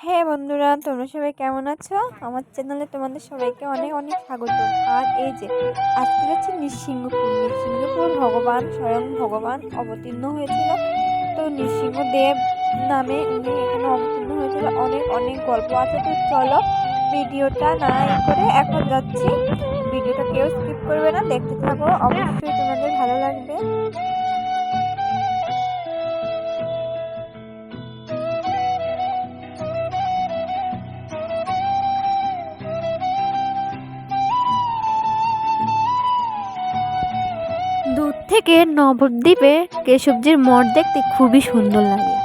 হ্যাঁ বন্ধুরা, তোমরা সবাই কেমন আছো? আমার চ্যানেলে তোমাদের সবাইকে অনেক অনেক স্বাগত। আর এই যে আজকে যাচ্ছি নৃসিংহপুর ভগবান, স্বয়ং ভগবান অবতীর্ণ হয়েছিল। তো নৃসিংহদেব নামে উনি এখানে অবতীর্ণ হয়েছিল। অনেক অনেক গল্প আছে। তো চলো ভিডিওটা না করে এখন যাচ্ছি। ভিডিওটা কেউ স্কিপ করবে না, দেখতে থাকো, অবশ্যই তোমাদের ভালো লাগবে। দূর থেকে নবদ্বীপে কেশবজির মঠ দেখতে খুবই সুন্দর লাগে।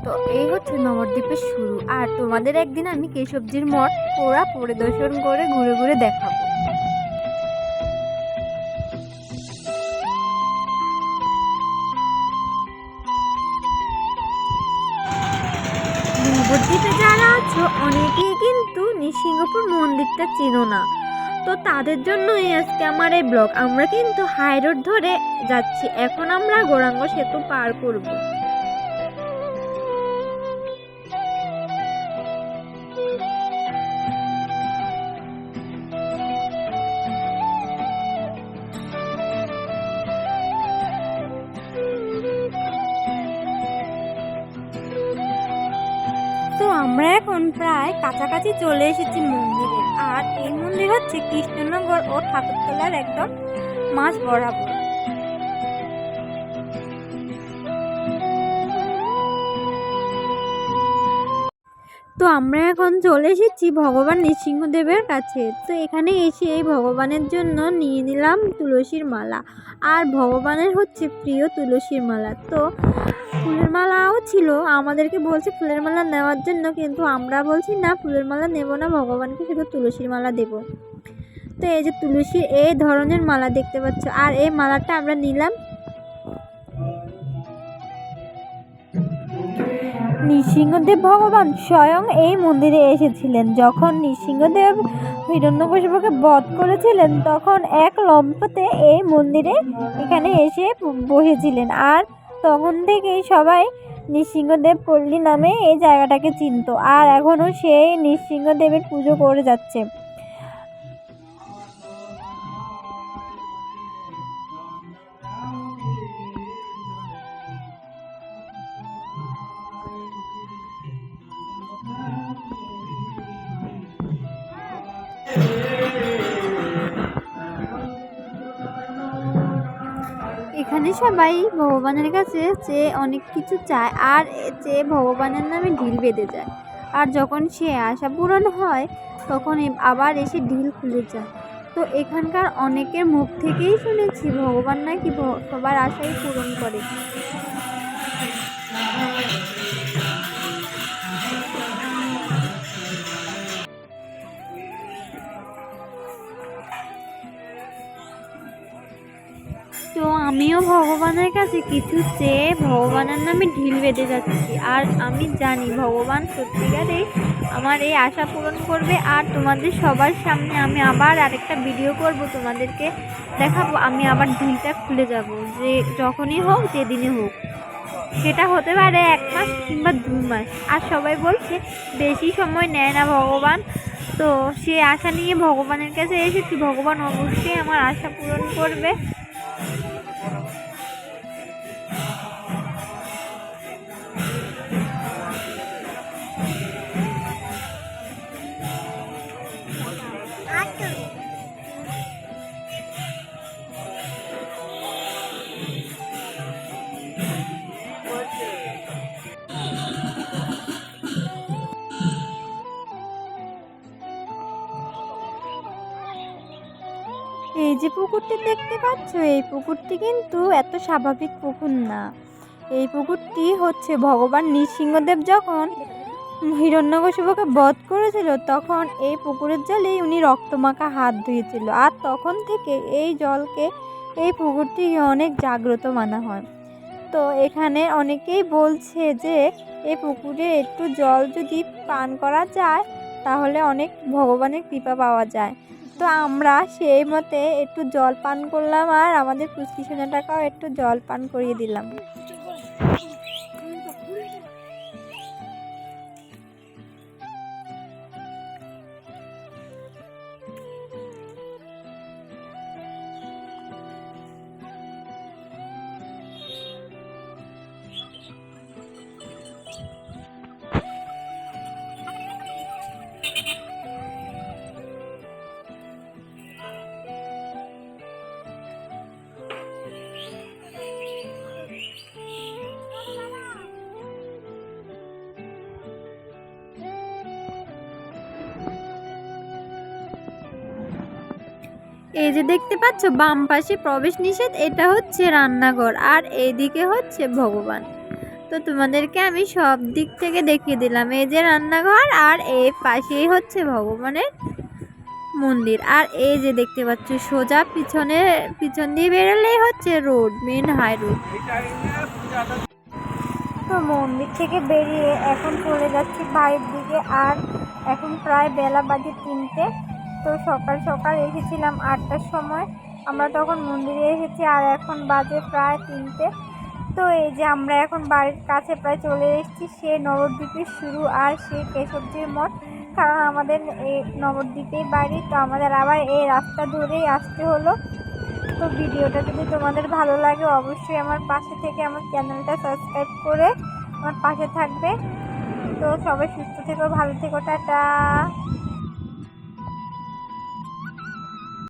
তো এই হচ্ছে নবদ্বীপের শুরু। আর তোমাদের একদিন আমি কেশবজির মঠ পুরা পরিদর্শন করে ঘুরে ঘুরে দেখাবো। নবদ্বীপে যারা আছো অনেকেই কিন্তু নৃসিংহপুর মন্দিরটা চেনো না। তো তাদের জন্যই আজকে আমার এই ব্লগ। আমরা কিন্তু হাই রোড ধরে যাচ্ছি। এখন আমরা গৌরাঙ্গ সেতু পার করব। তো আমরা এখন প্রায় কাছাকাছি চলে এসেছি মন্দিরে। আর এই মন্দির হচ্ছে কৃষ্ণনগর ও ঠাকুরতলার একদম মাঝ বরাবর। তো আমরা এখন চলে এসেছি ভগবান নৃসিংহদেবের কাছে। তো এখানে এসে এই ভগবানের জন্য নিয়ে নিলাম তুলসীর মালা। আর ভগবানের হচ্ছে প্রিয় তুলসীর মালা। তো ফুলের মালাও ছিল, আমাদেরকে বলছে ফুলের মালা নেওয়ার জন্য, কিন্তু আমরা বলছি না, ফুলের মালা নেব না, ভগবানকে শুধু তুলসীর মালা দেব। তো এই যে তুলসীর এই ধরনের মালা দেখতে পাচ্ছ, আর এই মালাটা আমরা নিলাম। নৃসিংহদেব ভগবান স্বয়ং এই মন্দিরে এসেছিলেন। যখন নৃসিংহদেব হিরণ্যকশিপুকে বধ করেছিলেন, তখন এক লম্পতে এই মন্দিরে এখানে এসে বসেছিলেন। আর তখন থেকেই সবাই নৃসিংহদেব পল্লী নামে এই জায়গাটাকে চিনত। আর এখনও সেই নৃসিংহদেবের পুজো করে যাচ্ছে। এখানে সবাই ভগবানের কাছে চেয়ে অনেক কিছু চায়, আর চেয়ে ভগবানের নামে ঢিল বেঁধে যায়। আর যখন সে আশা পূরণ হয়, তখন আবার এসে ঢিল খুলে যায়। তো এখানকার অনেকের মুখ থেকেই শুনেছি ভগবান নাকি সবার আশাই পূরণ করে। তো আমিও ভগবানের কাছে কিছু চেয়ে ভগবানের নামে ঢিল বেঁধে যাচ্ছি। আর আমি জানি ভগবান সত্যিকারেই আমার এই আশা পূরণ করবে। আর তোমাদের সবার সামনে আমি আবার আরেকটা ভিডিও করব, তোমাদেরকে দেখাবো আমি আবার ঢিলটা খুলে যাব, যে যখনই হোক, যেদিনে হোক। সেটা হতে পারে 1 মাস কিংবা 2 মাস। আর সবাই বলছে বেশি সময় নেয় না ভগবান। তো সে আশা নিয়ে ভগবানের কাছে এসেছি, ভগবান অবশ্যই আমার আশা পূরণ করবে। এই যে পুকুরটি দেখতে পাচ্ছ, এই পুকুরটি কিন্তু এত স্বাভাবিক পুকুর না। এই পুকুরটি হচ্ছে ভগবান নৃসিংহদেব যখন হিরণ্যকশিপুকে বধ করেছিল, তখন এই পুকুরের জলেই উনি রক্তমাখা হাত ধুয়েছিল। আর তখন থেকে এই জলকে, এই পুকুরটিকে অনেক জাগ্রত মানা হয়। তো এখানে অনেকেই বলছে যে এই পুকুরে একটু জল যদি পান করা যায়, তাহলে অনেক ভগবানের কৃপা পাওয়া যায়। তো আমরা সেই মতে একটু জল পান করলাম, আর আমাদের পুষ্টি সোনাটাকেও একটু জল পান করিয়ে দিলাম। এই যে দেখতে পাচ্ছ বাম পাশে প্রবেশ নিষেধ, এটা হচ্ছে রান্নাঘর আর এইদিকে হচ্ছে ভগবান। তো তোমাদেরকে আমি সব দিক থেকে দেখিয়ে দিলাম। এই যে রান্নাঘর আর এই পাশেই হচ্ছে ভগবানের মন্দির। আর এই যে দেখতে পাচ্ছ সোজা পিছন দিয়ে বেরোলেই হচ্ছে রোড, মেন হাই রোড। তো মন্দির থেকে বেরিয়ে এখন চলে যাচ্ছি বাড়ির দিকে। আর এখন প্রায় বেলা বাজে 3টে। তো সকাল সকাল এসেছিলাম 8টার সময়, আমরা তখন মন্দিরে এসেছি। আর এখন বাজে প্রায় 3টে। তো এই যে আমরা এখন বাড়ির কাছে প্রায় চলে এসেছি, সে নবদ্বীপের শুরু আর সে কেশবজির মঠ। কারণ আমাদের এই নবদ্বীপেই বাড়ি, তো আমাদের আবার এই রাস্তা ধরেই আসতে হলো। তো ভিডিওটা যদি তোমাদের ভালো লাগে অবশ্যই আমার পাশে থেকে আমার চ্যানেলটা সাবস্ক্রাইব করে আমার পাশে থাকবে। তো সবাই সুস্থ থেকো, ভালো থেকো, টাটা।